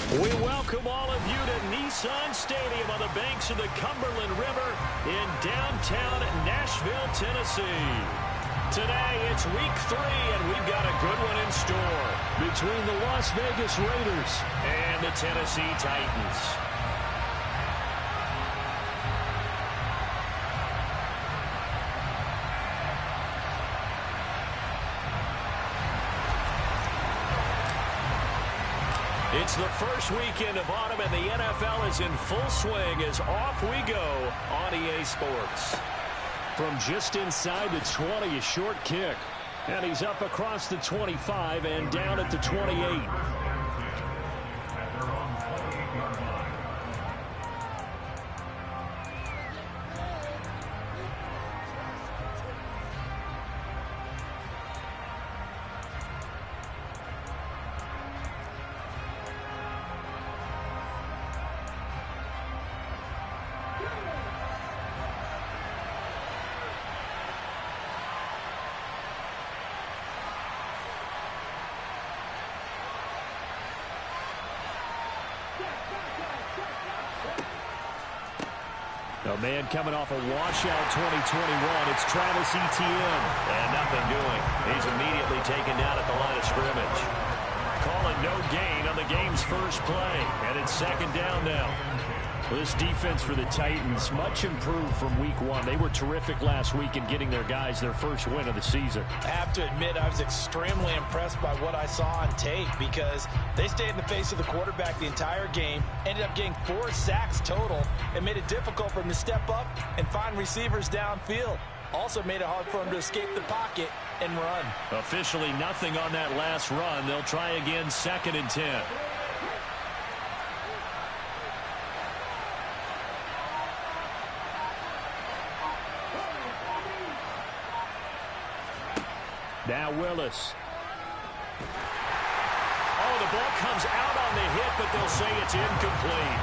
We welcome all of you to Nissan Stadium on the banks of the Cumberland River in downtown Nashville, Tennessee. Today, it's week 3, and we've got a good one in store between the Las Vegas Raiders and the Tennessee Titans. It's the first weekend of autumn, and the NFL is in full swing as off we go on EA Sports. From just inside the 20, a short kick. And he's up across the 25 and down at the 28. A man coming off a washout 2021. It's Travis Etienne. And nothing doing. He's immediately taken down at the line of scrimmage. Calling no gain on the game's first play. And it's second down now. Well, this defense for the Titans, much improved from week 1. They were terrific last week in getting their guys their first win of the season. I have to admit, I was extremely impressed by what I saw on tape because they stayed in the face of the quarterback the entire game, ended up getting 4 sacks total, and made it difficult for him to step up and find receivers downfield. Also made it hard for him to escape the pocket and run. Officially nothing on that last run. They'll try again, 2nd and 10. Now Willis. Oh, the ball comes out on the hit, but they'll say it's incomplete.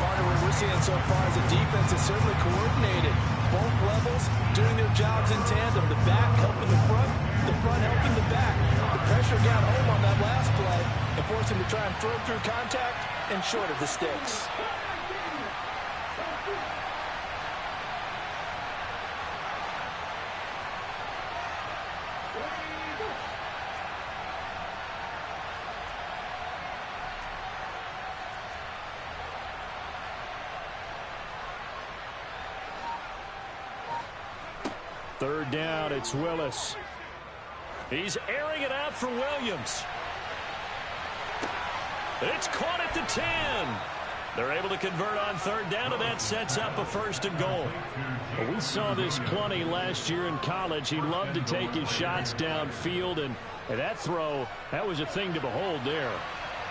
Part of what we're seeing so far is the defense is certainly coordinated. Both levels doing their jobs in tandem. The back helping the front helping the back. The pressure got home on that last play and forced him to try and throw through contact and short of the sticks. Third down, it's Willis. He's airing it out for Williams. It's caught at the 10. They're able to convert on third down, and that sets up a 1st and goal. Well, we saw this plenty last year in college. He loved to take his shots downfield, and that throw, that was a thing to behold there.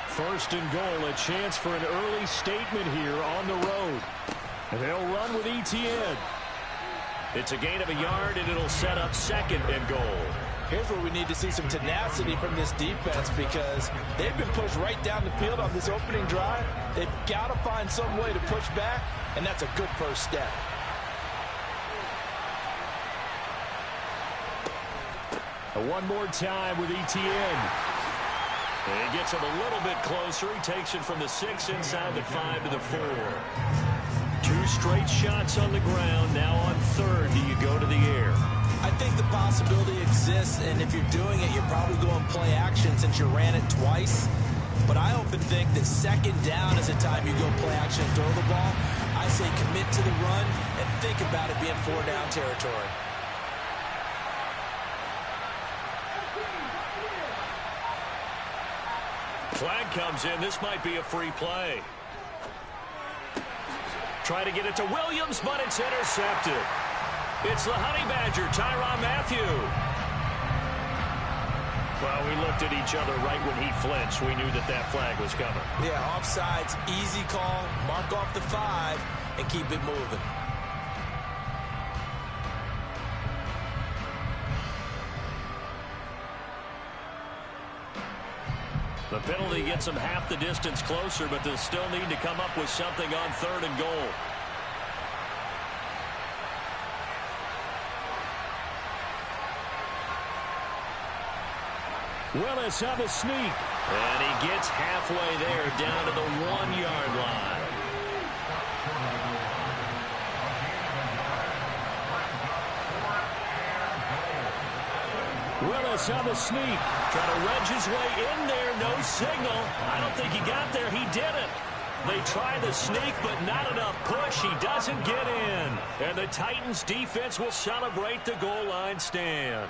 1st and goal, a chance for an early statement here on the road. And they'll run with Etienne. It's a gain of a yard, and it'll set up 2nd and goal. Here's where we need to see some tenacity from this defense because they've been pushed right down the field on this opening drive. They've got to find some way to push back, and that's a good first step. One more time with Etienne. And he gets him a little bit closer. He takes it from the 6 inside the 5 to the 4. 2 straight shots on the ground. Now on third, do you go to the air? I think the possibility exists, and if you're doing it, you're probably going play action since you ran it twice. But I often think that 2nd down is the time you go play action and throw the ball. I say commit to the run and think about it being 4-down territory. Flag comes in. This might be a free play. Try to get it to Williams, but it's intercepted. It's the Honey Badger, Tyrann Mathieu. Well, we looked at each other right when he flinched. We knew that flag was coming. Yeah, offsides, easy call. Mark off the 5 and keep it moving. The penalty gets them half the distance closer, but they'll still need to come up with something on 3rd and goal. Willis on the sneak. And he gets halfway there, down to the 1-yard line. Willis on the sneak. Trying to wedge his way in there. No signal. I don't think he got there. He didn't. They try the sneak, but not enough push. He doesn't get in. And the Titans defense will celebrate the goal line stand.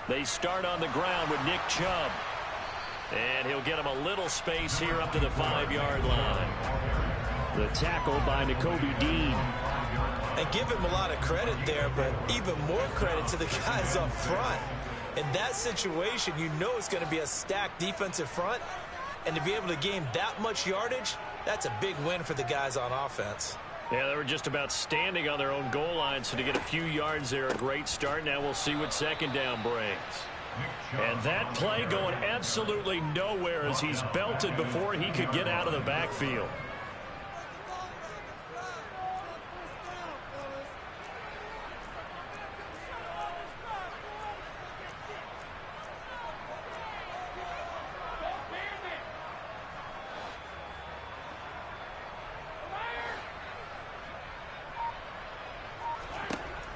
They start on the ground with Nick Chubb. And he'll get him a little space here up to the 5-yard line. The tackle by Nakobe Dean. And give him a lot of credit there, but even more credit to the guys up front. In that situation, you know it's going to be a stacked defensive front. And to be able to gain that much yardage, that's a big win for the guys on offense. Yeah, they were just about standing on their own goal line, so to get a few yards there, a great start. Now we'll see what second down brings. And that play going absolutely nowhere as he's belted before he could get out of the backfield.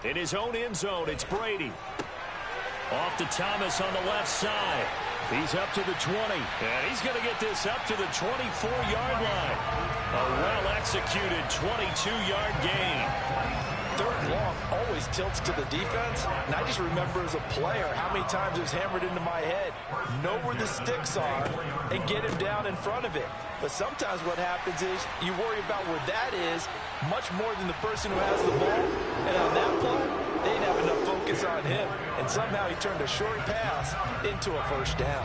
In his own end zone, it's Brady. Off to Thomas on the left side. He's up to the 20. And he's going to get this up to the 24-yard line. A well-executed 22-yard gain. Third and long always tilts to the defense. And I just remember as a player how many times it was hammered into my head. Know where the sticks are and get him down in front of it. But sometimes what happens is you worry about where that is much more than the person who has the ball. And on that play, they didn't have enough focus on him. And somehow he turned a short pass into a first down.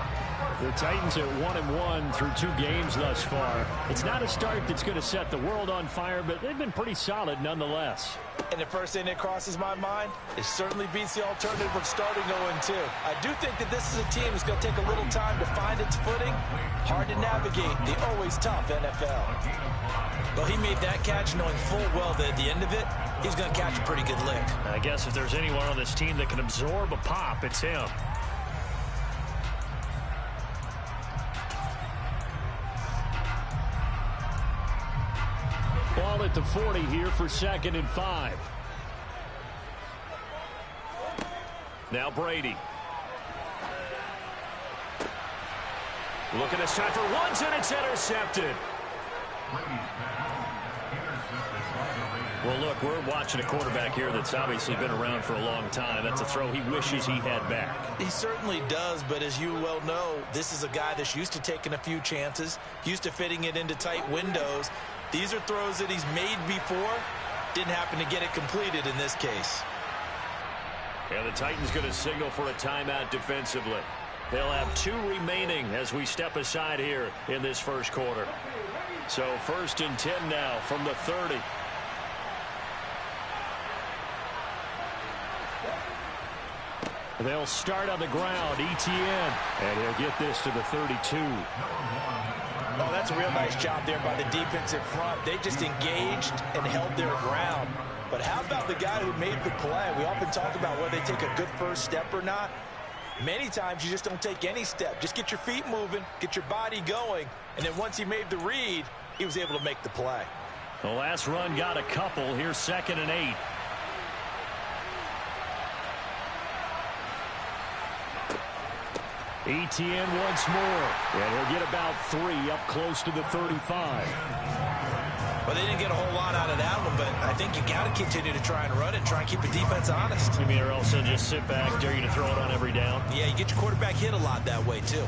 The Titans are 1-1 through 2 games thus far. It's not a start that's going to set the world on fire, but they've been pretty solid nonetheless. And the first thing that crosses my mind, it certainly beats the alternative of starting 0-2. I do think that this is a team that's going to take a little time to find its footing. Hard to navigate the always tough NFL. Well, he made that catch knowing full well that at the end of it, he's going to catch a pretty good lick. I guess if there's anyone on this team that can absorb a pop, it's him. Ball at the 40 here for 2nd and 5. Now Brady. Looking this time for Woods, and it's intercepted. Well, look, we're watching a quarterback here that's obviously been around for a long time. That's a throw he wishes he had back. He certainly does, but as you well know, this is a guy that's used to taking a few chances, used to fitting it into tight windows. These are throws that he's made before. Didn't happen to get it completed in this case. Yeah, the Titans going to signal for a timeout defensively. They'll have 2 remaining as we step aside here in this first quarter. So 1st and 10 now from the 30. They'll start on the ground, Etienne, and he'll get this to the 32. Oh, that's a real nice job there by the defensive front. They just engaged and held their ground. But how about the guy who made the play? We often talk about whether they take a good first step or not. Many times you just don't take any step. Just get your feet moving, get your body going, and then once he made the read, he was able to make the play. The last run got a couple. Here's 2nd and 8. Etienne once more. And he'll get about 3 up close to the 35. Well, they didn't get a whole lot out of that one, but I think you got to continue to try and run it and try and keep the defense honest. You mean, or else they'll just sit back, dare you to throw it on every down? Yeah, you get your quarterback hit a lot that way, too.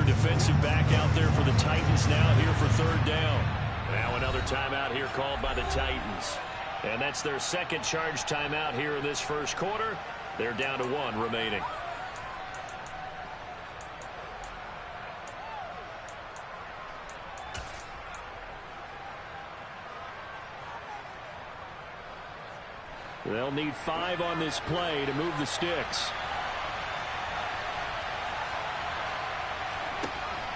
Defensive back out there for the Titans now here for 3rd down. Now another timeout here called by the Titans. And that's their second charge timeout here in this first quarter. They're down to 1 remaining. They'll need 5 on this play to move the sticks.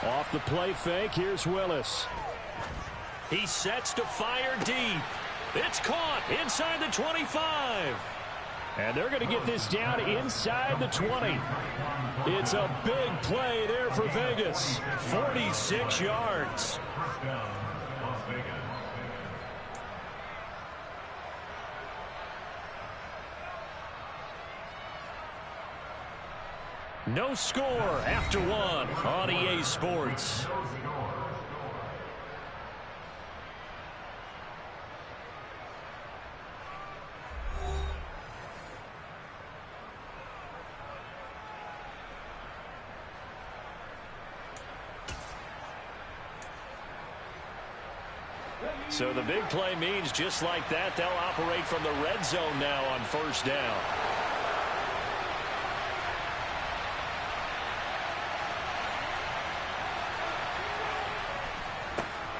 Off the play fake, here's Willis. He sets to fire deep. It's caught inside the 25. And they're going to get this down inside the 20. It's a big play there for Vegas. 46 yards. No score after 1 on EA Sports. So the big play means just like that, they'll operate from the red zone now on first down.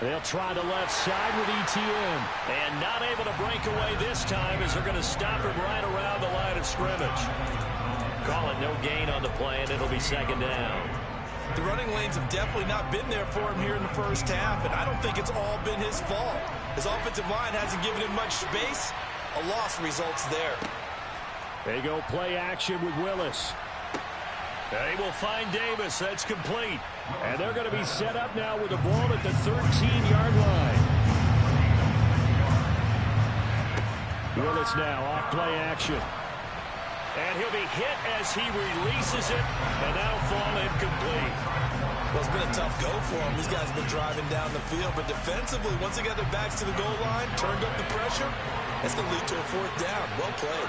They'll try the left side with Etienne. And not able to break away this time as they're going to stop him right around the line of scrimmage. Call it no gain on the play, and it'll be second down. The running lanes have definitely not been there for him here in the first half, and I don't think it's all been his fault. His offensive line hasn't given him much space. A loss results there. They go play action with Willis. They will find Davis. That's complete. And they're going to be set up now with the ball at the 13-yard line. Willis now off play action. And he'll be hit as he releases it, and that'll fall incomplete. Well, it's been a tough go for him. These guys have been driving down the field, but defensively, once they got their backs to the goal line, turned up the pressure, that's going to lead to a 4th down. Well played.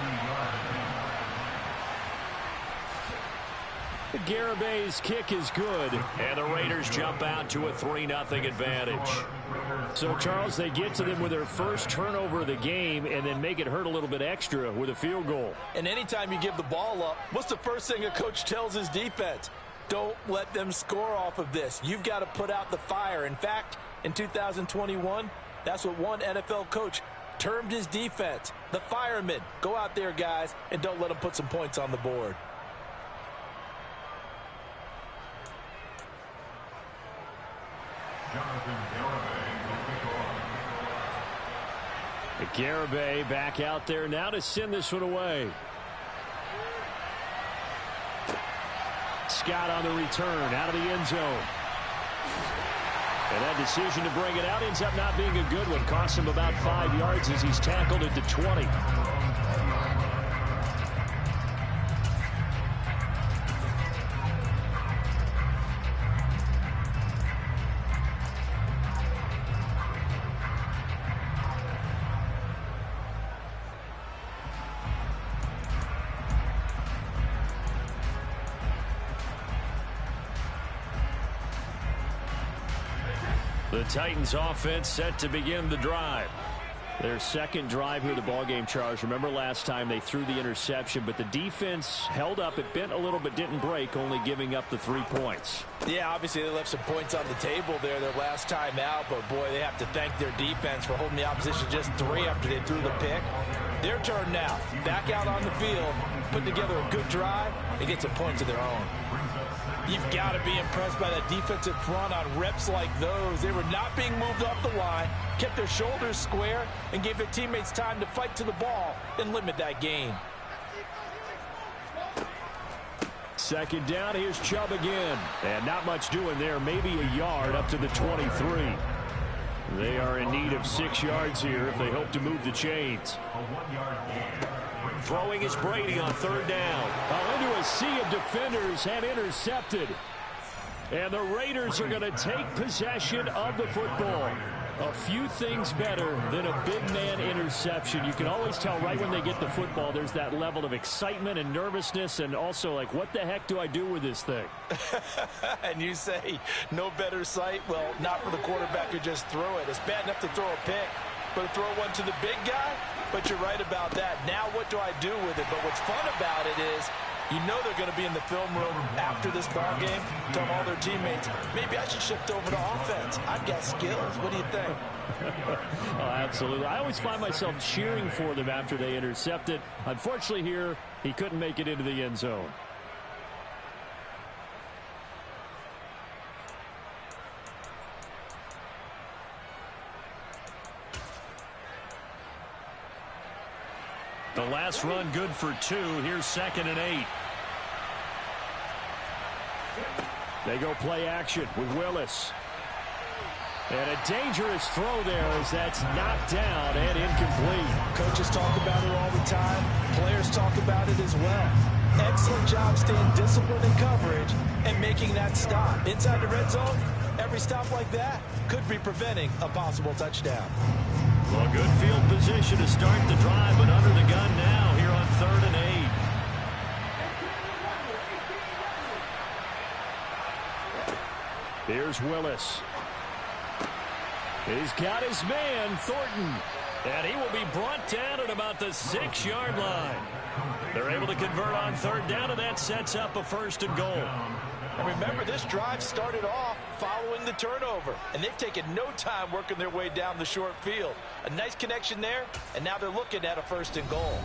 Garabay's kick is good, and the Raiders jump out to a 3-0 advantage. So, Charles, they get to them with their first turnover of the game and then make it hurt a little bit extra with a field goal. And anytime you give the ball up, what's the first thing a coach tells his defense? Don't let them score off of this. You've got to put out the fire. In fact, in 2021, that's what one NFL coach termed his defense. The firemen. Go out there, guys, and don't let them put some points on the board. Garibay back out there now to send this one away. Scott on the return out of the end zone. And that decision to bring it out ends up not being a good one. Costs him about 5 yards as he's tackled at the 20. The Titans offense set to begin the drive. Their second drive here of the ballgame, Charles. Remember last time they threw the interception, but the defense held up. It bent a little but didn't break, only giving up the 3 points. Yeah, obviously they left some points on the table there their last time out, but boy, they have to thank their defense for holding the opposition just 3 after they threw the pick. Their turn now. Back out on the field, put together a good drive, and get some points of their own. You've got to be impressed by that defensive front on reps like those. They were not being moved off the line, kept their shoulders square, and gave their teammates time to fight to the ball and limit that gain. Second down, here's Chubb again. And not much doing there, maybe a yard up to the 23. They are in need of 6 yards here if they hope to move the chains. Throwing is Brady on third down. Into a sea of defenders and intercepted. And the Raiders are going to take possession of the football. A few things better than a big man interception. You can always tell right when they get the football, there's that level of excitement and nervousness, and also like, what the heck do I do with this thing? And you say, no better sight? Well, not for the quarterback who just threw it. It's bad enough to throw a pick, but to throw one to the big guy, but you're right about that. Now what do I do with it? But what's fun about it is you know they're going to be in the film room after this ball game, telling all their teammates, maybe I should shift over to offense. I've got skills. What do you think? Oh, absolutely. I always find myself cheering for them after they intercept it. Unfortunately here, he couldn't make it into the end zone. The last run good for 2. Here's 2nd and 8. They go play action with Willis. And a dangerous throw there as that's knocked down and incomplete. Coaches talk about it all the time. Players talk about it as well. Excellent job staying disciplined in coverage and making that stop. Inside the red zone, every stop like that could be preventing a possible touchdown. Well, good field position to start the drive, but under the gun now here on 3rd and 8. Here's Willis. He's got his man, Thornton. And he will be brought down at about the 6-yard line. They're able to convert on 3rd down, and that sets up a 1st and goal. And remember, this drive started off following the turnover, and they've taken no time working their way down the short field. A nice connection there, and now they're looking at a 1st and goal.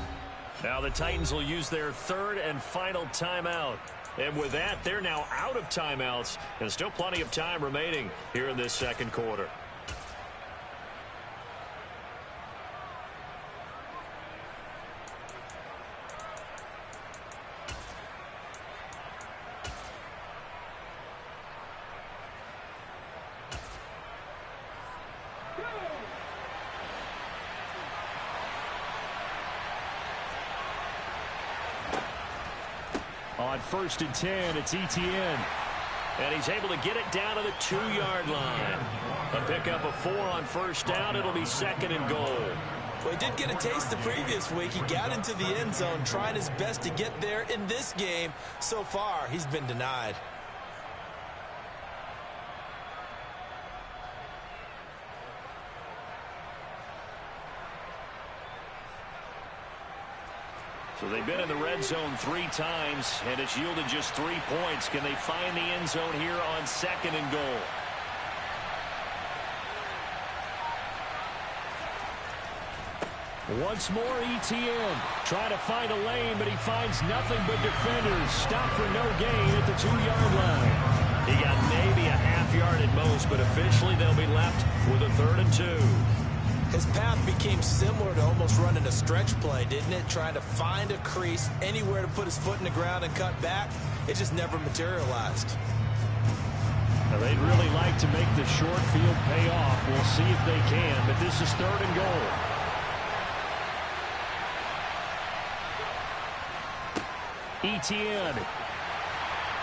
Now the Titans will use their 3rd and final timeout. And with that, they're now out of timeouts, and still plenty of time remaining here in this 2nd quarter. On 1st and 10, it's Etienne. And he's able to get it down to the 2-yard line. A pickup of 4 on 1st down. It'll be 2nd and goal. Well, he did get a taste the previous week. He got into the end zone, trying his best to get there in this game. So far, he's been denied. So they've been in the red zone 3 times, and it's yielded just 3 points. Can they find the end zone here on 2nd and goal? Once more, Etienne trying to find a lane, but he finds nothing but defenders. Stop for no gain at the 2-yard line. He got maybe a half yard at most, but officially they'll be left with a 3rd and 2. His path became similar to almost running a stretch play, didn't it? Trying to find a crease, anywhere to put his foot in the ground and cut back. It just never materialized. Now they'd really like to make the short field pay off. We'll see if they can, but this is 3rd and goal. Etienne.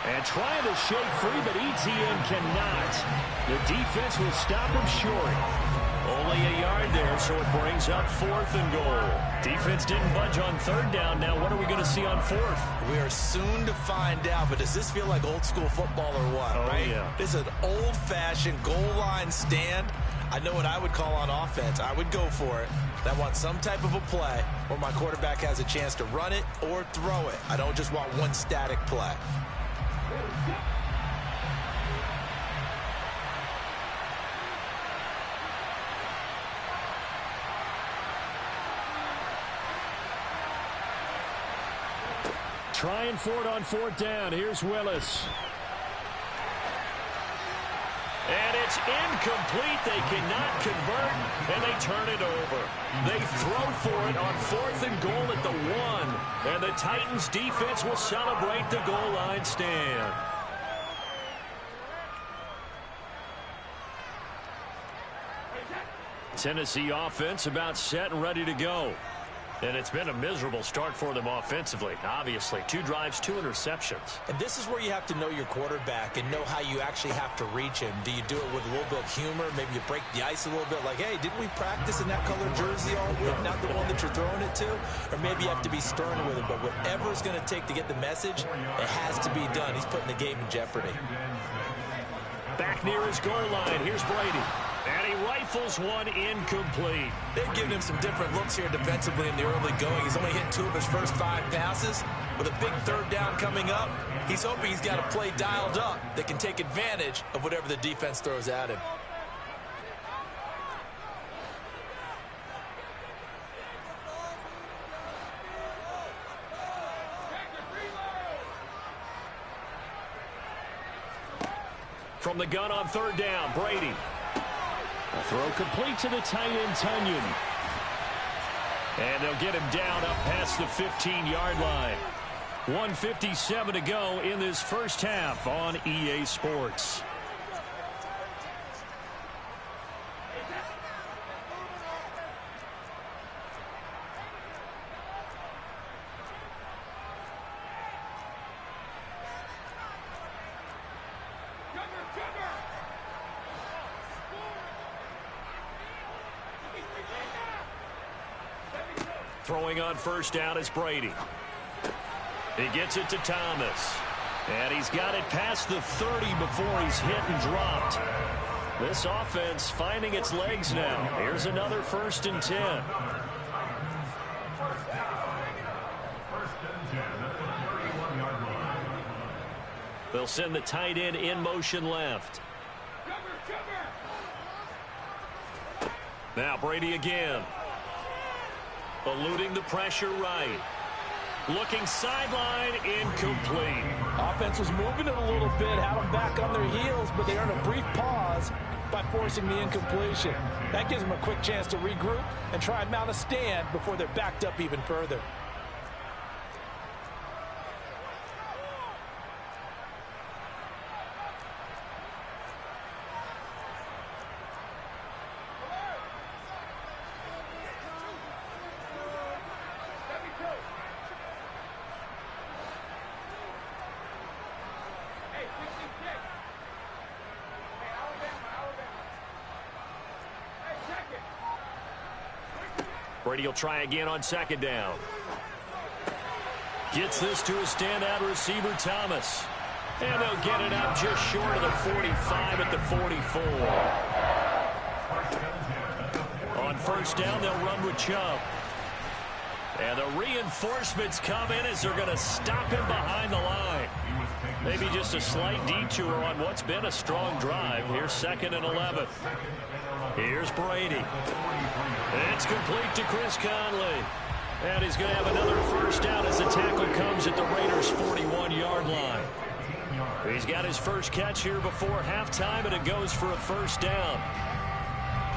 And trying to shake free, but Etienne cannot. The defense will stop him short. Only a yard there, so it brings up 4th and goal. Defense didn't budge on 3rd down. Now what are we going to see on 4th? We are soon to find out, but does this feel like old school football or what, right? Yeah. This is an old-fashioned goal line stand. I know what I would call on offense. I would go for it. I want some type of a play where my quarterback has a chance to run it or throw it. I don't just want one static play. Trying for it on 4th down. Here's Willis. And it's incomplete. They cannot convert, and they turn it over. They throw for it on 4th and goal at the 1. And the Titans defense will celebrate the goal line stand. Tennessee offense about set and ready to go. And it's been a miserable start for them offensively, obviously. 2 drives, 2 interceptions. And this is where you have to know your quarterback and know how you actually have to reach him. Do you do it with a little bit of humor? Maybe you break the ice a little bit like, hey, didn't we practice in that color jersey all week, not the one that you're throwing it to? Or maybe you have to be stern with him. But whatever it's going to take to get the message, it has to be done. He's putting the game in jeopardy. Back near his goal line. Here's Brady. And he rifles one incomplete. They've given him some different looks here defensively in the early going. He's only hit 2 of his first 5 passes. With a big third down coming up, he's hoping he's got a play dialed up that can take advantage of whatever the defense throws at him. From the gun on third down, Brady. A throw complete to the tight end, Tunyon. And they'll get him down up past the 15-yard line. 1:57 to go in this first half on EA Sports. Throwing on first down is Brady. He gets it to Thomas. And he's got it past the 30 before he's hit and dropped. This offense finding its legs now. Here's another 1st and 10. They'll send the tight end in motion left. Now Brady again. Eluding the pressure right. Looking sideline, incomplete. Offense was moving it a little bit, had them back on their heels, but they earned a brief pause by forcing the incompletion. That gives them a quick chance to regroup and try and mount a stand before they're backed up even further. Brady will try again on second down. Gets this to a standout receiver, Thomas. And they'll get it up just short of the 45 at the 44. On first down, they'll run with Chubb. And the reinforcements come in as they're going to stop him behind the line. Maybe just a slight detour on what's been a strong drive. Here's 2nd and 11. Here's Brady. It's complete to Chris Conley. And he's going to have another first down as the tackle comes at the Raiders' 41-yard line. He's got his first catch here before halftime, and it goes for a first down.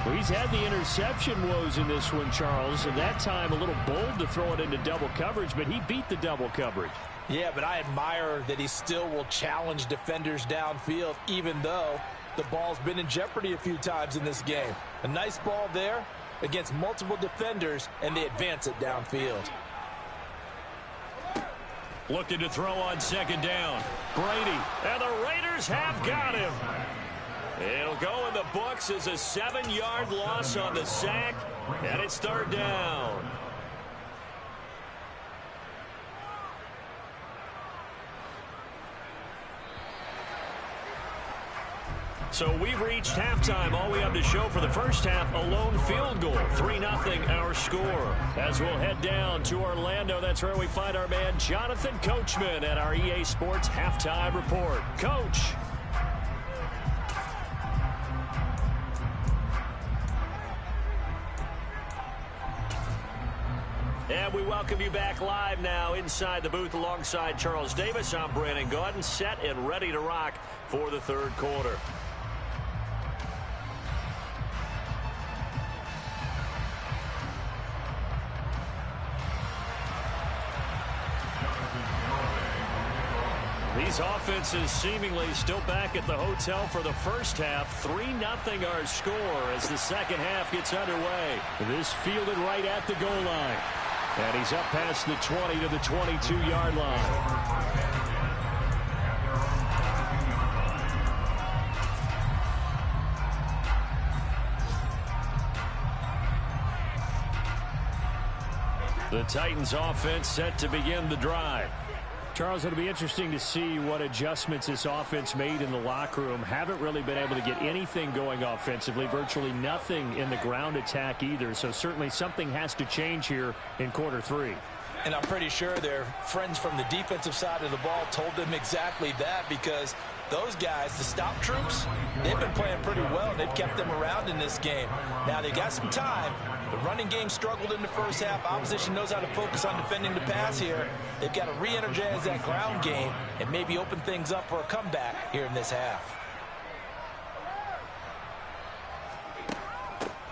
Well, he's had the interception woes in this one, Charles, and that time a little bold to throw it into double coverage, but he beat the double coverage. Yeah, but I admire that he still will challenge defenders downfield, even though the ball's been in jeopardy a few times in this game. A nice ball there against multiple defenders, and they advance it downfield. Looking to throw on second down. Brady, and the Raiders have got him. It'll go in the books as a 7-yard loss on the sack, and it's third down. So we've reached halftime. All we have to show for the first half, a lone field goal. 3-0 our score. As we'll head down to Orlando, that's where we find our man Jonathan Coachman at our EA Sports Halftime Report. Coach. And we welcome you back live now inside the booth alongside Charles Davis. I'm Brandon Gaudin, set and ready to rock for the third quarter. These offenses seemingly still back at the hotel for the first half. 3-0 our score as the second half gets underway. This fielded right at the goal line. And he's up past the 20 to the 22-yard line. The Titans offense set to begin the drive. Charles, it'll be interesting to see what adjustments this offense made in the locker room. Haven't really been able to get anything going offensively, virtually nothing in the ground attack either. So certainly something has to change here in quarter three. And I'm pretty sure their friends from the defensive side of the ball told them exactly that, because those guys, the stop troops, they've been playing pretty well. They've kept them around in this game. Now they got some time. The running game struggled in the first half. Opposition knows how to focus on defending the pass here. They've got to re-energize that ground game and maybe open things up for a comeback here in this half.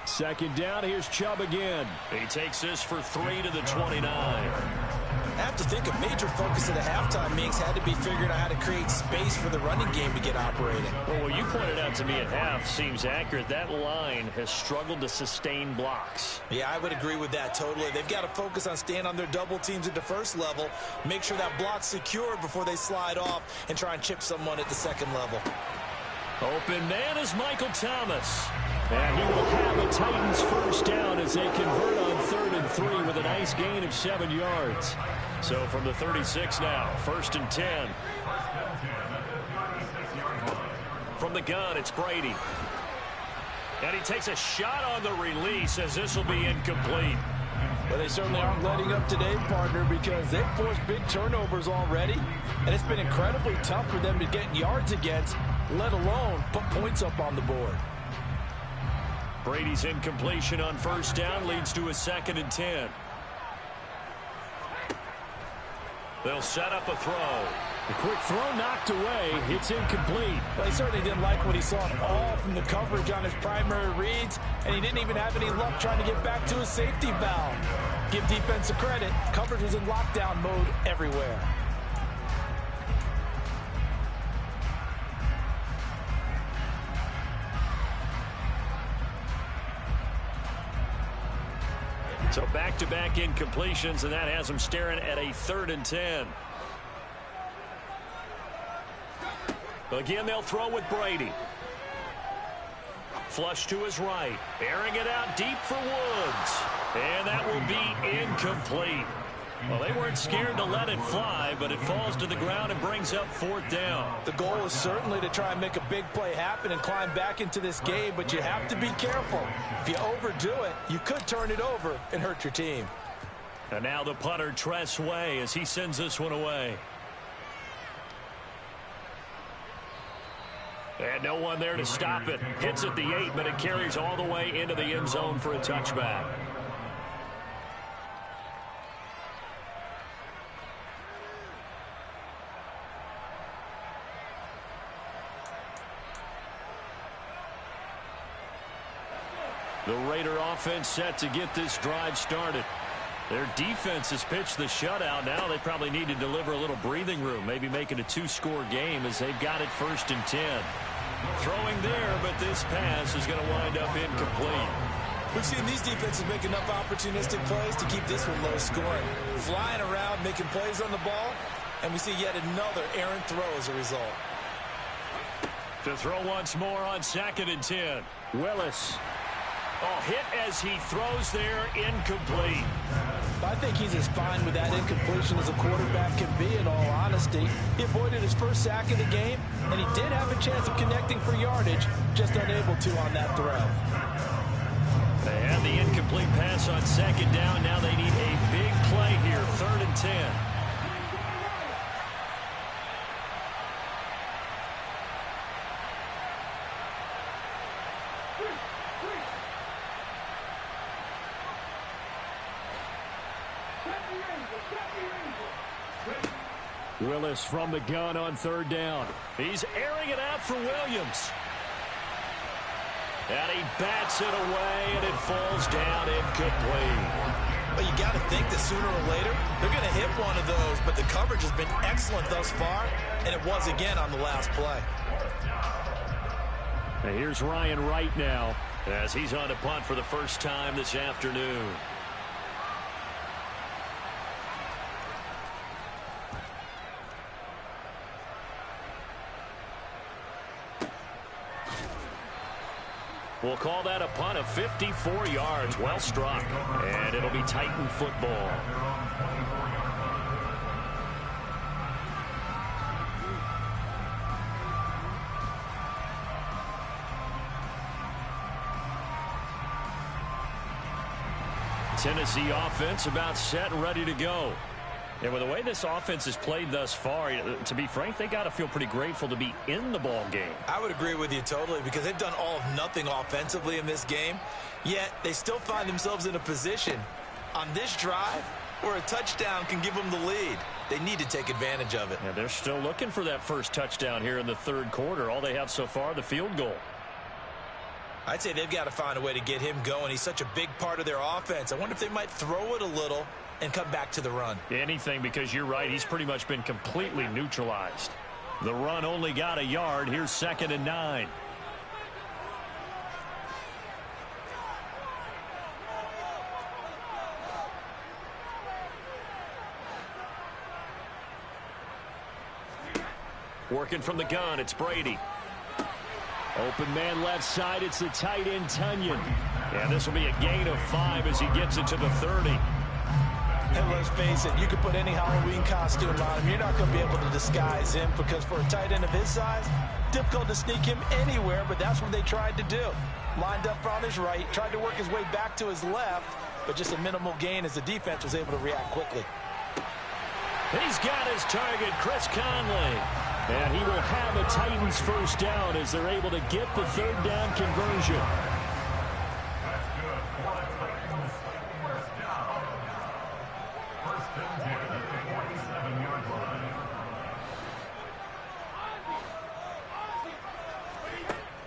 Second down, here's Chubb again. He takes this for 3 to the 29. I have to think a major focus of the halftime mix had to be figuring out how to create space for the running game to get operating. Well, what you pointed out to me at half seems accurate. That line has struggled to sustain blocks. Yeah, I would agree with that totally. They've got to focus on staying on their double teams at the first level, make sure that block's secured before they slide off and try and chip someone at the second level. Open man is Michael Thomas. And he will have a Titans first down as they convert on 3rd and 3 with a nice gain of 7 yards. So from the 36 now, 1st and 10. From the gun, it's Brady. And he takes a shot on the release as this will be incomplete. But they certainly aren't letting up today, partner, because they've forced big turnovers already. And it's been incredibly tough for them to get yards against, let alone put points up on the board. Brady's incompletion on 1st down leads to a 2nd and 10. They'll set up a throw. The quick throw knocked away. It's incomplete. Well, he certainly didn't like what he saw at all from the coverage on his primary reads, and he didn't even have any luck trying to get back to his safety valve. Give defense a credit. Coverage was in lockdown mode everywhere. So back-to-back incompletions, and that has him staring at a 3rd and 10. Again, they'll throw with Brady. Flush to his right. Airing it out deep for Woods. And that will be incomplete. Well, they weren't scared to let it fly, but it falls to the ground and brings up 4th down. The goal is certainly to try and make a big play happen and climb back into this game, but you have to be careful. If you overdo it, you could turn it over and hurt your team. And now the punter, Tress Way, as he sends this one away. And no one there to stop it. Hits at the 8, but it carries all the way into the end zone for a touchback. The Raider offense set to get this drive started. Their defense has pitched the shutout. Now they probably need to deliver a little breathing room, maybe make it a 2-score game as they've got it 1st and 10. Throwing there, but this pass is going to wind up incomplete. We've seen these defenses make enough opportunistic plays to keep this one low scoring. Flying around, making plays on the ball, and we see yet another errant throw as a result. To throw once more on 2nd and 10. Willis. Oh, hit as he throws there, incomplete. I think he's as fine with that incompletion as a quarterback can be, in all honesty. He avoided his first sack of the game, and he did have a chance of connecting for yardage, just unable to on that throw. They had the incomplete pass on 2nd down. Now they need a big play here, 3rd and 10. Willis from the gun on 3rd down. He's airing it out for Williams. And he bats it away, and it falls down incomplete. Well, you got to think that sooner or later, they're going to hit one of those, but the coverage has been excellent thus far, and it was again on the last play. And here's Ryan Wright now, as he's on to punt for the first time this afternoon. We'll call that a punt of 54 yards. Well struck. And it'll be Titan football. Tennessee offense about set and ready to go. And with the way this offense has played thus far, to be frank, they got to feel pretty grateful to be in the ball game. I would agree with you totally, because they've done all of nothing offensively in this game, yet they still find themselves in a position on this drive where a touchdown can give them the lead. They need to take advantage of it. Yeah, they're still looking for that first touchdown here in the third quarter. All they have so far, the field goal. I'd say they've got to find a way to get him going. He's such a big part of their offense. I wonder if they might throw it a little and come back to the run. Anything, because you're right. He's pretty much been completely neutralized. The run only got a yard. Here's 2nd and 9. Working from the gun, it's Brady. Open man left side, it's the tight end Tonyan. Yeah, this will be a gain of 5 as he gets it to the 30. And let's face it, you could put any Halloween costume on him. You're not going to be able to disguise him, because for a tight end of his size, difficult to sneak him anywhere, but that's what they tried to do. Lined up on his right, tried to work his way back to his left, but just a minimal gain as the defense was able to react quickly. He's got his target, Chris Conley. And he will have a Titans first down as they're able to get the third down conversion.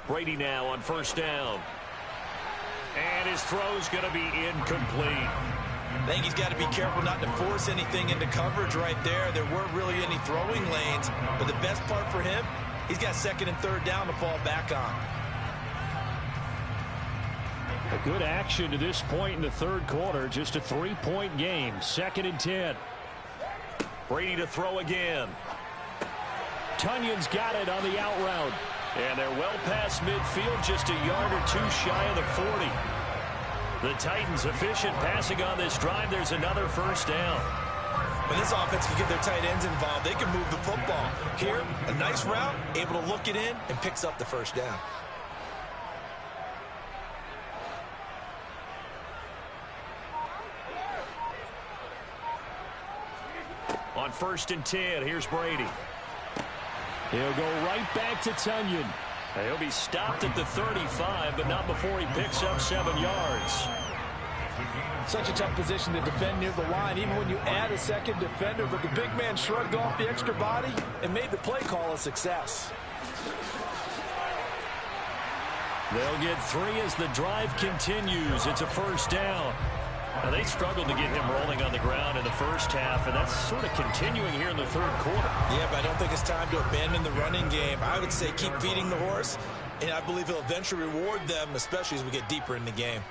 Brady now on first down. And his throw's going to be incomplete. I think he's got to be careful not to force anything into coverage right there. There weren't really any throwing lanes, but the best part for him, he's got 2nd and 3rd down to fall back on. A good action to this point in the third quarter. Just a 3-point game. 2nd and 10. Brady to throw again. Tonyan's got it on the out route. And they're well past midfield, just a yard or 2 shy of the 40. The Titans efficient passing on this drive. There's another first down. When this offense can get their tight ends involved, they can move the football. Here, a nice route, able to look it in, and picks up the first down. On 1st and 10, here's Brady. He'll go right back to Tonyan. He'll be stopped at the 35, but not before he picks up 7 yards. Such a tough position to defend near the line, even when you add a second defender, but the big man shrugged off the extra body and made the play call a success. They'll get 3 as the drive continues. It's a first down. Now, they struggled to get him rolling on the ground in the first half, and that's sort of continuing here in the third quarter. Yeah, but I don't think it's time to abandon the running game. I would say keep feeding the horse, and I believe he'll eventually reward them, especially as we get deeper in the game.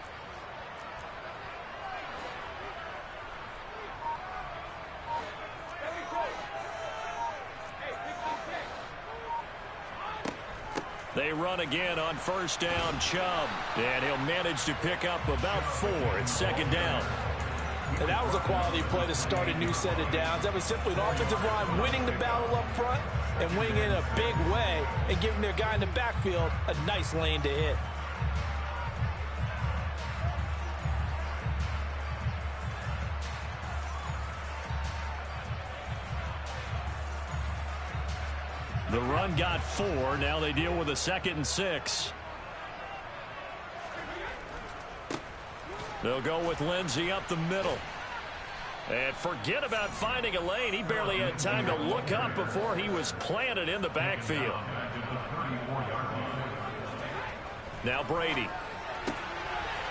They run again on first down, Chubb. And he'll manage to pick up about 4. It's 2nd down. And that was a quality play to start a new set of downs. That was simply an offensive line winning the battle up front and winning in a big way and giving their guy in the backfield a nice lane to hit. The run got 4. Now they deal with a 2nd and 6. They'll go with Lindsey up the middle. And forget about finding a lane. He barely had time to look up before he was planted in the backfield. Now Brady.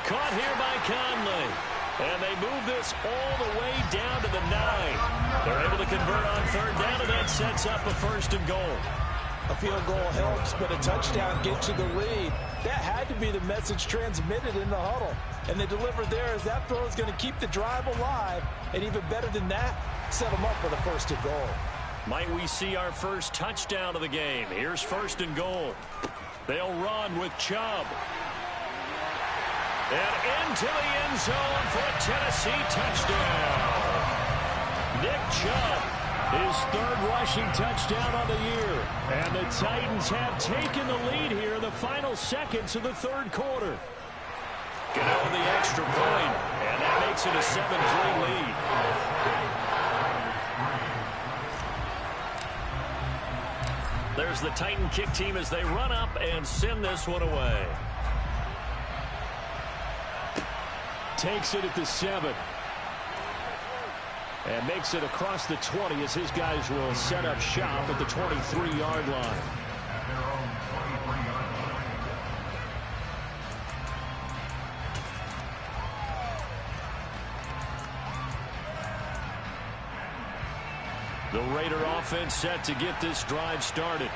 Caught here by Conley. And they move this all the way down to the 9. They're able to convert on 3rd down, and that sets up a 1st and goal. A field goal helps, but a touchdown gets you the lead. That had to be the message transmitted in the huddle. And they delivered there as that throw is going to keep the drive alive. And even better than that, set them up for the 1st and goal. Might we see our first touchdown of the game? Here's 1st and goal. They'll run with Chubb. And into the end zone for a Tennessee touchdown. Nick Chubb, his 3rd rushing touchdown on the year. And the Titans have taken the lead here in the final seconds of the third quarter. Get over the extra point, and that makes it a 7-3 lead. There's the Titan kick team as they run up and send this one away. Takes it at the 7. And makes it across the 20 as his guys will set up shop at the 23-yard line. The Raider offense set to get this drive started.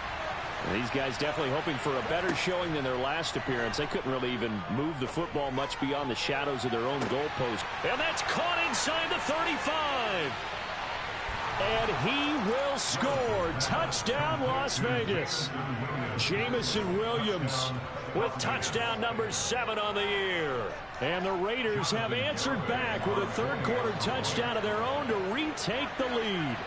And these guys definitely hoping for a better showing than their last appearance. They couldn't really even move the football much beyond the shadows of their own goalpost. And that's caught inside the 35. And he will score. Touchdown, Las Vegas. Jameson Williams with touchdown number 7 on the year. And the Raiders have answered back with a third-quarter touchdown of their own to retake the lead.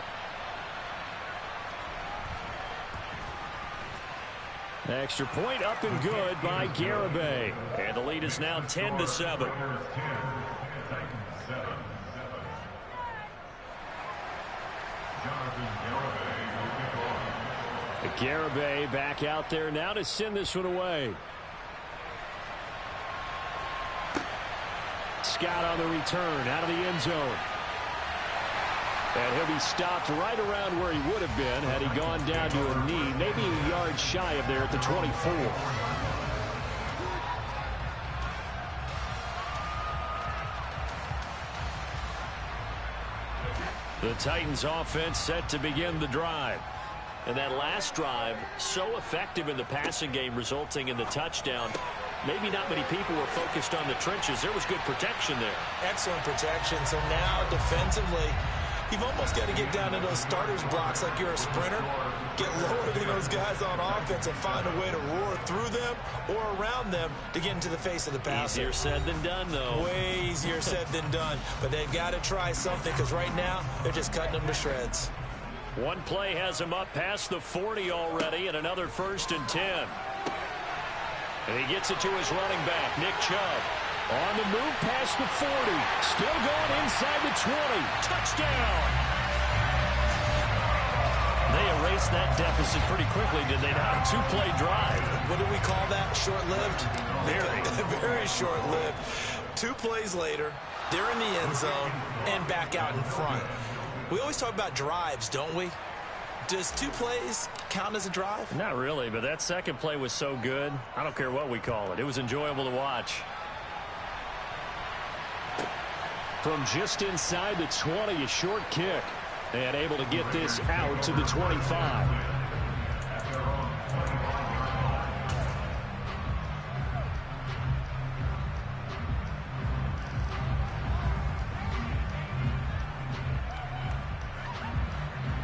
Extra point up and good by Garibay. And the lead is now 10-7. Garibay back out there now to send this one away. Scott on the return out of the end zone. And he'll be stopped right around where he would have been had he gone down to a knee, maybe a yard shy of there at the 24. The Titans offense set to begin the drive. And that last drive, so effective in the passing game, resulting in the touchdown. Maybe not many people were focused on the trenches. There was good protection there. Excellent protection. So now defensively, you've almost got to get down to those starters blocks like you're a sprinter. Get lower than those guys on offense and find a way to roar through them or around them to get into the face of the passer. Easier said than done, though. Way easier said than done. But they've got to try something because right now they're just cutting them to shreds. One play has him up past the 40 already, and another 1st and 10. And he gets it to his running back, Nick Chubb. On the move past the 40. Still going inside the 20. Touchdown! They erased that deficit pretty quickly, did they not? 2-play drive. What do we call that? Short-lived? Very. Very short-lived. 2 plays later, they're in the end zone and back out in front. We always talk about drives, don't we? Does 2 plays count as a drive? Not really, but that second play was so good. I don't care what we call it. It was enjoyable to watch. From just inside the 20, a short kick. And able to get this out to the 25.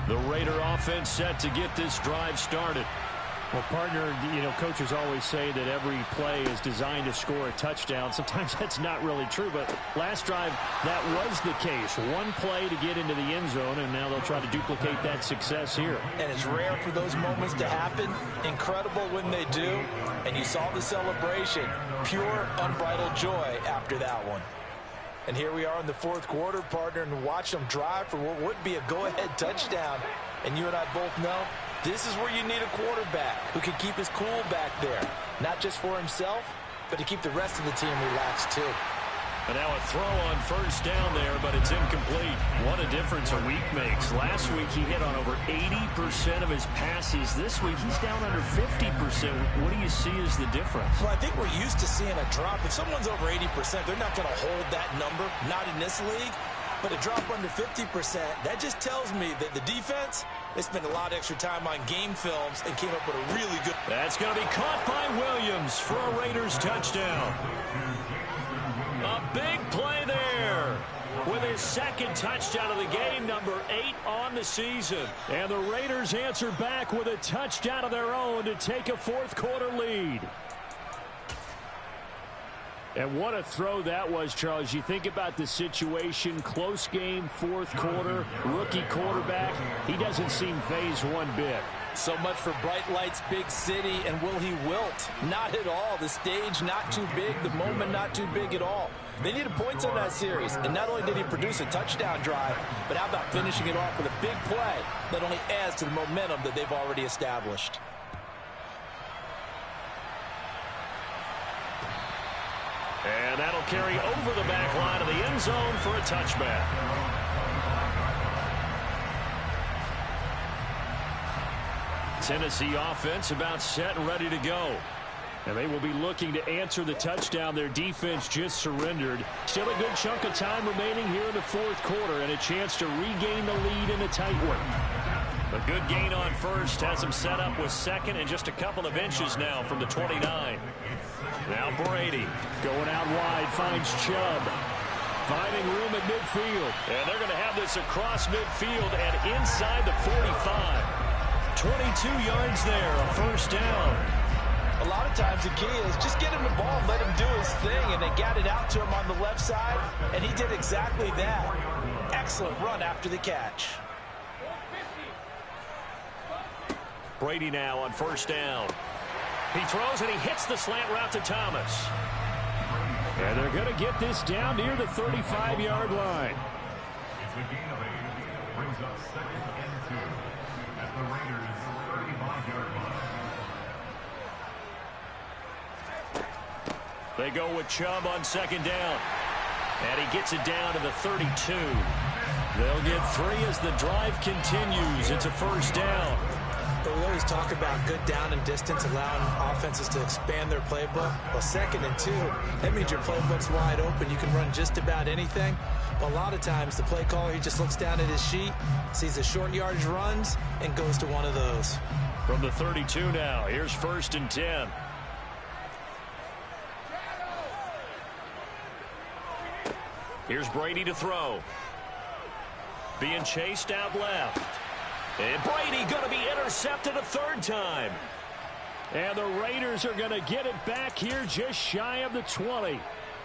The Raider offense set to get this drive started. Well, partner, you know, coaches always say that every play is designed to score a touchdown. Sometimes that's not really true, but last drive, that was the case. 1 play to get into the end zone, and now they'll try to duplicate that success here. And it's rare for those moments to happen. Incredible when they do. And you saw the celebration. Pure, unbridled joy after that one. And here we are in the 4th quarter, partner, and watch them drive for what would be a go-ahead touchdown. And you and I both know this is where you need a quarterback who can keep his cool back there. Not just for himself, but to keep the rest of the team relaxed too. And now a throw on 1st down there, but it's incomplete. What a difference a week makes. Last week he hit on over 80% of his passes. This week he's down under 50%. What do you see as the difference? Well, I think we're used to seeing a drop. If someone's over 80%, they're not going to hold that number, not in this league. But a drop under 50%, that just tells me that the defense, they spent a lot of extra time on game films and came up with a really good... That's going to be caught by Williams for a Raiders touchdown. A big play there with his 2nd touchdown of the game, number 8 on the season. And the Raiders answer back with a touchdown of their own to take a 4th quarter lead. And what a throw that was, Charles. You think about the situation, close game, 4th quarter, rookie quarterback. He doesn't seem fazed one bit. So much for bright lights, big city, and will he wilt? Not at all. The stage not too big, the moment not too big at all. They needed points on that series, and not only did he produce a touchdown drive, but how about finishing it off with a big play that only adds to the momentum that they've already established. And that'll carry over the back line of the end zone for a touchback. Tennessee offense about set and ready to go. And they will be looking to answer the touchdown their defense just surrendered. Still a good chunk of time remaining here in the fourth quarter and a chance to regain the lead in a tight one. A good gain on first has them set up with second and just a couple of inches now from the 29. Now Brady going out wide, finds Chubb. Finding room at midfield. And they're going to have this across midfield and inside the 45. 22 yards there, a first down. A lot of times the key is just get him the ball and let him do his thing, and they got it out to him on the left side, and he did exactly that. Excellent run after the catch. Brady now on first down. He throws and he hits the slant route to Thomas. And they're going to get this down near the 35-yard line. It's a gain of 8, brings up 2nd and 2 at the Raiders' 35-yard line. They go with Chubb on second down. And he gets it down to the 32. They'll get 3 as the drive continues. It's a first down. But we always talk about good down and distance, allowing offenses to expand their playbook. Well, 2nd and 2, that means your playbook's wide open. You can run just about anything. But a lot of times, the play caller, he just looks down at his sheet, sees the short yardage runs, and goes to one of those. From the 32 now, here's 1st and 10. Here's Brady to throw. Being chased out left. And Brady going to be intercepted a 3rd time. And the Raiders are going to get it back here just shy of the 20.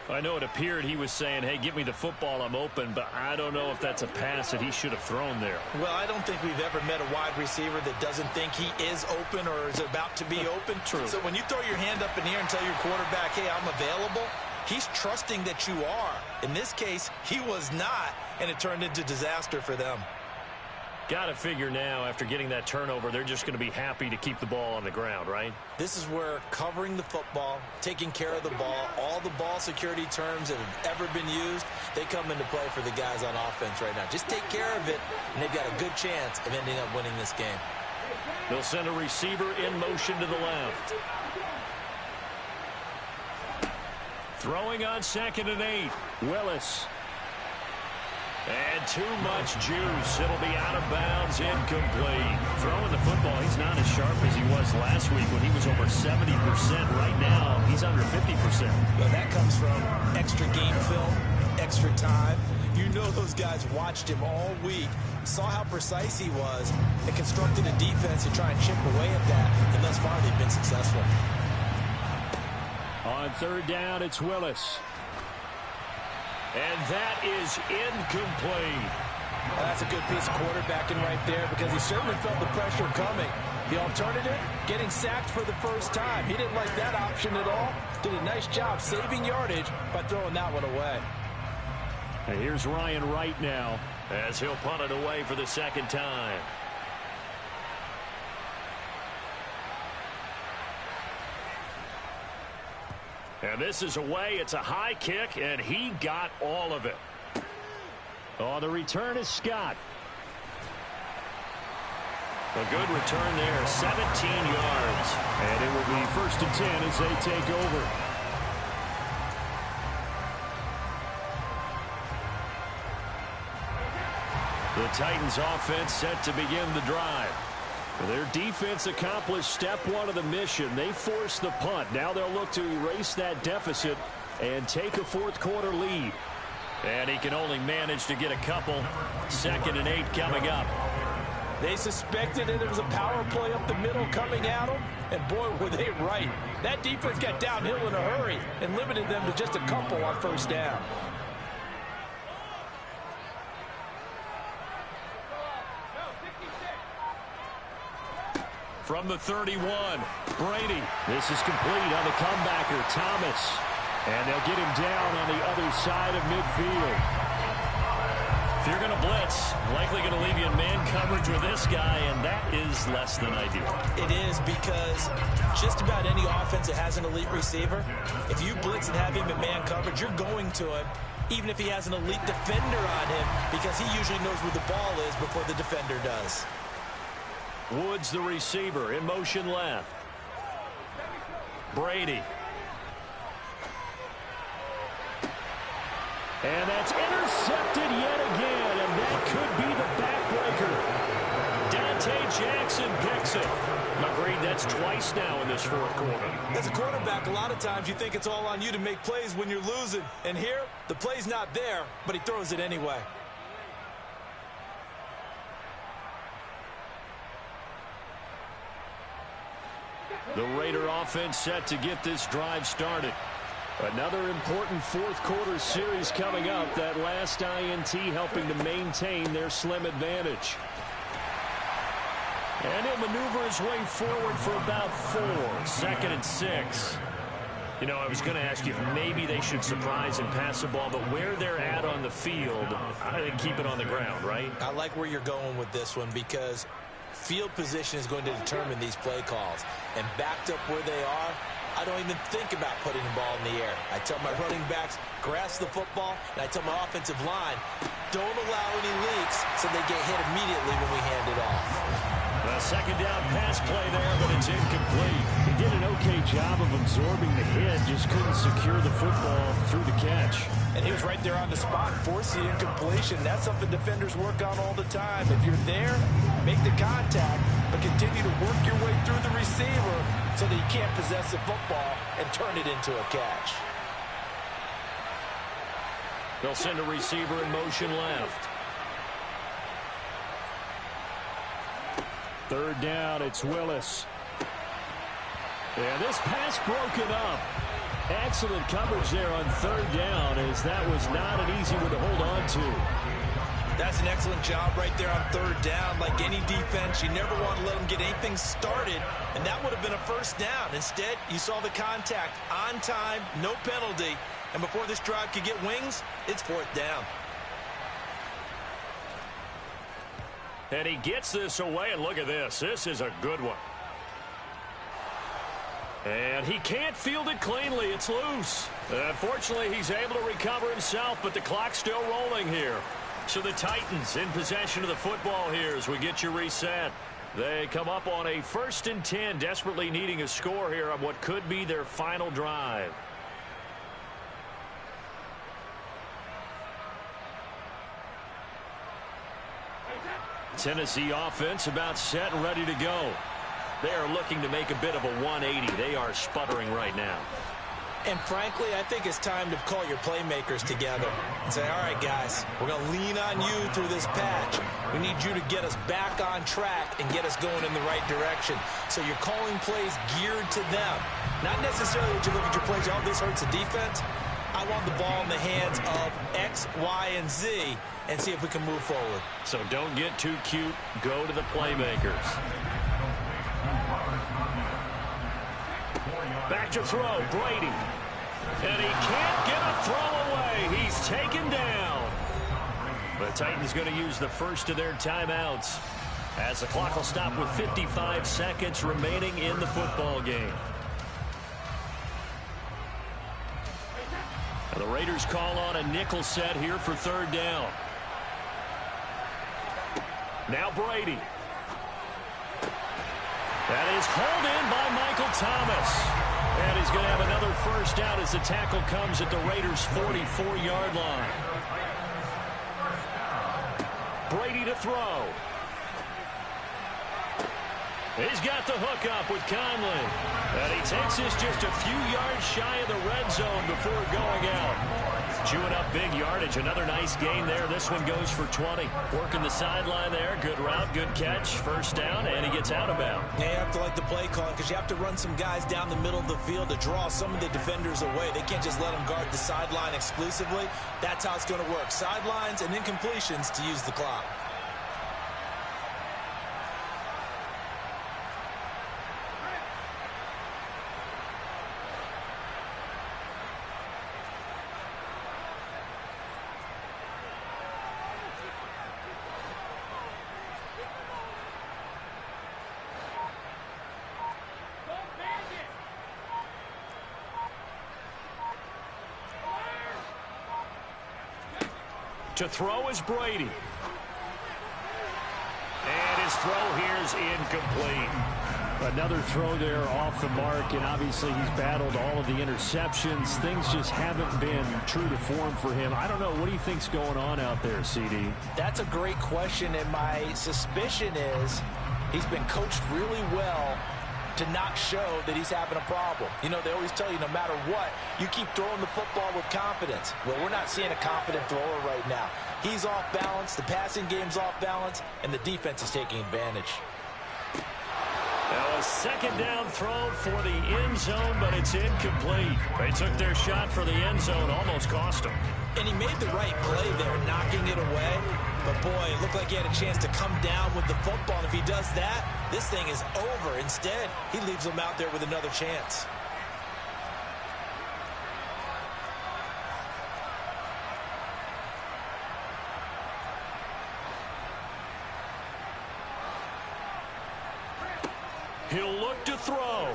I know it appeared he was saying, hey, give me the football, I'm open, but I don't know if that's a pass that he should have thrown there. Well, I don't think we've ever met a wide receiver that doesn't think he is open or is about to be open. True. So when you throw your hand up in the air and tell your quarterback, hey, I'm available, he's trusting that you are. In this case, he was not, and it turned into disaster for them. Got to figure now, after getting that turnover, they're just going to be happy to keep the ball on the ground, right? This is where covering the football, taking care of the ball, all the ball security terms that have ever been used, they come into play for the guys on offense right now. Just take care of it, and they've got a good chance of ending up winning this game. They'll send a receiver in motion to the left. Throwing on 2nd and 8. Willis. And too much juice. It'll be out of bounds, incomplete. Throwing the football, he's not as sharp as he was last week when he was over 70%. Right now, he's under 50%. Well, that comes from extra game film, extra time. You know those guys watched him all week, saw how precise he was, and constructed a defense to try and chip away at that, and thus far they've been successful. On 3rd down, it's Willis. And that is incomplete. That's a good piece of quarterbacking right there because he certainly felt the pressure coming. The alternative, getting sacked for the first time. He didn't like that option at all. Did a nice job saving yardage by throwing that one away. And here's Ryan Wright now as he'll punt it away for the 2nd time. And this is away. It's a high kick, and he got all of it. Oh, the return is Scott. A good return there, 17 yards. And it will be 1st and 10 as they take over. The Titans offense set to begin the drive. Their defense accomplished step 1 of the mission. They forced the punt. Now they'll look to erase that deficit and take a 4th quarter lead. And he can only manage to get a couple. 2nd and 8 coming up. They suspected it was a power play up the middle coming at them, and boy, were they right. That defense got downhill in a hurry and limited them to just a couple on 1st down. From the 31, Brady. This is complete on the comebacker, Thomas. And they'll get him down on the other side of midfield. If you're going to blitz, likely going to leave you in man coverage with this guy, and that is less than ideal. It is, because just about any offense that has an elite receiver, if you blitz and have him in man coverage, you're going to him, even if he has an elite defender on him, because he usually knows where the ball is before the defender does. Woods, the receiver, in motion left. Brady. And that's intercepted yet again, and that could be the backbreaker. Dante Jackson picks it. Agreed, that's twice now in this fourth quarter. As a quarterback, a lot of times you think it's all on you to make plays when you're losing. And here, the play's not there, but he throws it anyway. The Raider offense set to get this drive started. Another important fourth quarter series coming up. That last INT helping to maintain their slim advantage. And he'll maneuver his way forward for about 4. 2nd and 6. You know, I was going to ask you if maybe they should surprise and pass the ball, but where they're at on the field, I think keep it on the ground, right? I like where you're going with this one, because field position is going to determine these play calls. And backed up where they are, I don't even think about putting the ball in the air. I tell my running backs, grasp the football, and I tell my offensive line, don't allow any leaks so they get hit immediately when we hand it off. A second down pass play there, but it's incomplete. He did an okay job of absorbing the hit, just couldn't secure the football through the catch. And he was right there on the spot, forcing the incompletion. That's something defenders work on all the time. If you're there, make the contact, but continue to work your way through the receiver so that you can't possess the football and turn it into a catch. They'll send a receiver in motion left. 3rd down, it's Willis. And this pass broken up. Excellent coverage there on 3rd down, as that was not an easy one to hold on to. That's an excellent job right there on 3rd down. Like any defense, you never want to let them get anything started, and that would have been a 1st down. Instead, you saw the contact on time, no penalty, and before this drive could get wings, it's 4th down. And he gets this away, and look at this. This is a good one. And he can't field it cleanly. It's loose. Unfortunately, he's able to recover himself, but the clock's still rolling here. So the Titans in possession of the football here as we get you reset. They come up on a 1st and 10, desperately needing a score here on what could be their final drive. Tennessee offense about set and ready to go. They are looking to make a bit of a 180. They are sputtering right now. And frankly, I think it's time to call your playmakers together and say, all right, guys, we're going to lean on you through this patch. We need you to get us back on track and get us going in the right direction. So you're calling plays geared to them. Not necessarily that you look at your plays, oh, this hurts the defense. I want the ball in the hands of X, Y, and Z and see if we can move forward. So don't get too cute. Go to the playmakers. Back to throw, Brady. And he can't get a throw away. He's taken down. The Titans going to use the first of their timeouts as the clock will stop with 55 seconds remaining in the football game. And the Raiders call on a nickel set here for 3rd down. Now Brady. That is hauled in by Michael Thomas. And he's going to have another 1st down as the tackle comes at the Raiders' 44-yard line. Brady to throw. He's got the hook up with Conley. And he takes this just a few yards shy of the red zone before going out. Chewing up big yardage. Another nice gain there. This one goes for 20. Working the sideline there. Good route, good catch. 1st down, and he gets out of bounds. Yeah, you have to like the play call because you have to run some guys down the middle of the field to draw some of the defenders away. They can't just let them guard the sideline exclusively. That's how it's going to work. Sidelines and incompletions to use the clock. To throw is Brady. And his throw here is incomplete. Another throw there off the mark, and obviously he's battled all of the interceptions. Things just haven't been true to form for him. I don't know. What do you think's going on out there, CD? That's a great question, and my suspicion is he's been coached really well to not show that he's having a problem. You know, they always tell you no matter what, you keep throwing the football with confidence. Well, we're not seeing a confident thrower right now. He's off balance, the passing game's off balance, and the defense is taking advantage. Now a second down throw for the end zone, but it's incomplete. They took their shot for the end zone, almost cost him. And he made the right play there, knocking it away. But, boy, it looked like he had a chance to come down with the football. And if he does that, this thing is over. Instead, he leaves him out there with another chance. He'll look to throw.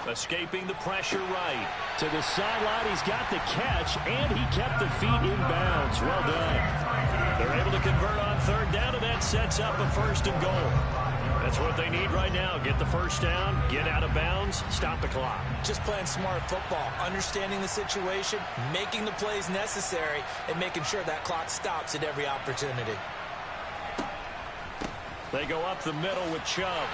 Escaping the pressure right. To the sideline, he's got the catch, and he kept the feet in bounds. Well done. They're able to convert on third down, and that sets up a 1st and goal. That's what they need right now. Get the first down, get out of bounds, stop the clock. Just playing smart football, understanding the situation, making the plays necessary, and making sure that clock stops at every opportunity. They go up the middle with Chubb.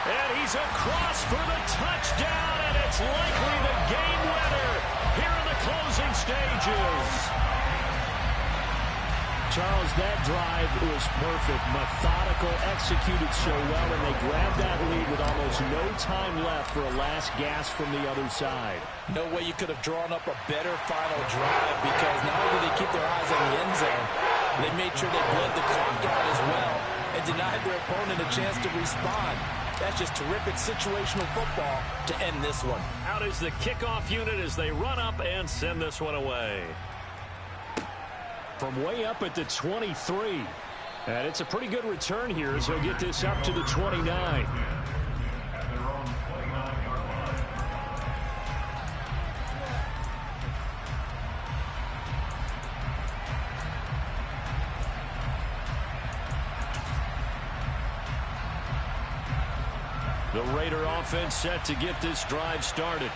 And he's across for the touchdown, and it's likely the game winner here in the closing stages. Charles, that drive was perfect, methodical, executed so well, and they grabbed that lead with almost no time left for a last gasp from the other side. No way you could have drawn up a better final drive, because not only did they keep their eyes on the end zone, they made sure they bled the clock out as well and denied their opponent a chance to respond. That's just terrific situational football to end this one. Out is the kickoff unit as they run up and send this one away. From way up at the 23. And it's a pretty good return here as he'll get this up to the 29. The Raider offense set to get this drive started.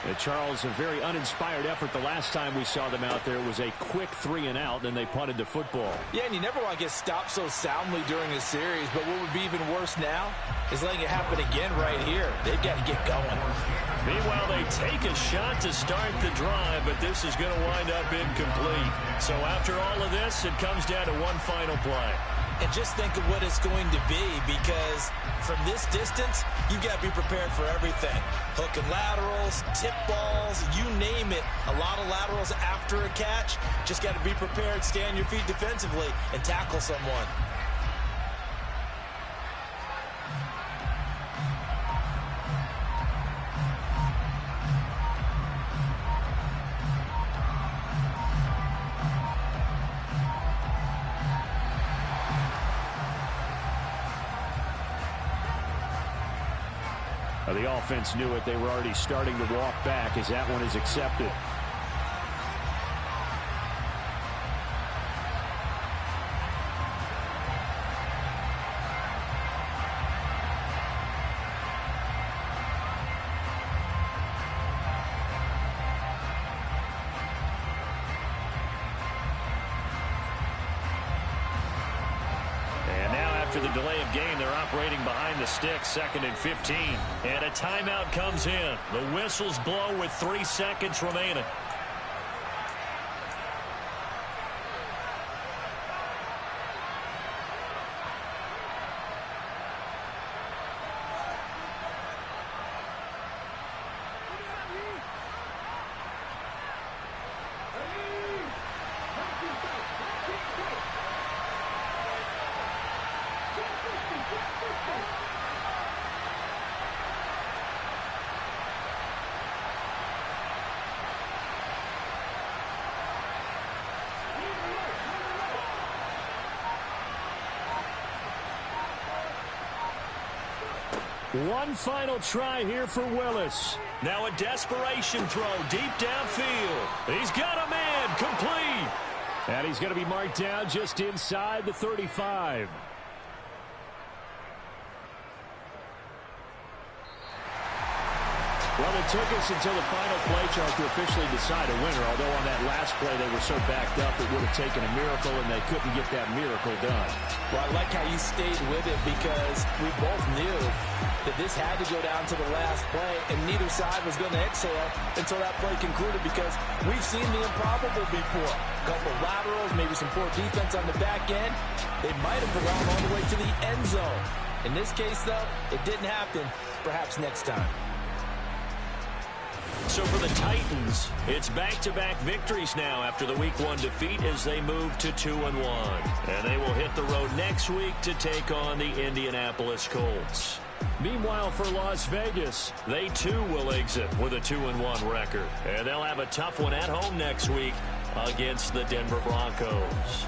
And Charles, a very uninspired effort the last time we saw them out there. It was a quick 3-and-out, then they punted the football. Yeah, and you never want to get stopped so soundly during a series, but what would be even worse now is letting it happen again right here. They've got to get going. Meanwhile, they take a shot to start the drive, but this is going to wind up incomplete. So after all of this, it comes down to one final play. And just think of what it's going to be, because from this distance, you've got to be prepared for everything. Hook and laterals, tip balls, you name it. A lot of laterals after a catch. Just got to be prepared, stay on your feet defensively, and tackle someone. The offense knew it. They were already starting to walk back as that one is accepted. After the delay of game, they're operating behind the sticks, 2nd and 15. And a timeout comes in. The whistles blow with 3 seconds remaining. One final try here for Willis. Now a desperation throw deep downfield. He's got a man complete. And he's going to be marked down just inside the 35. Well, it took us until the final play chart to officially decide a winner, although on that last play they were so backed up it would have taken a miracle, and they couldn't get that miracle done. Well, I like how you stayed with it because we both knew that this had to go down to the last play, and neither side was going to exhale until that play concluded because we've seen the improbable before. A couple of laterals, maybe some poor defense on the back end. They might have gone all the way to the end zone. In this case, though, it didn't happen. Perhaps next time. So for the Titans, it's back-to-back victories now after the Week 1 defeat as they move to 2-1. And they will hit the road next week to take on the Indianapolis Colts. Meanwhile, for Las Vegas, they too will exit with a 2-1 record. And they'll have a tough one at home next week against the Denver Broncos.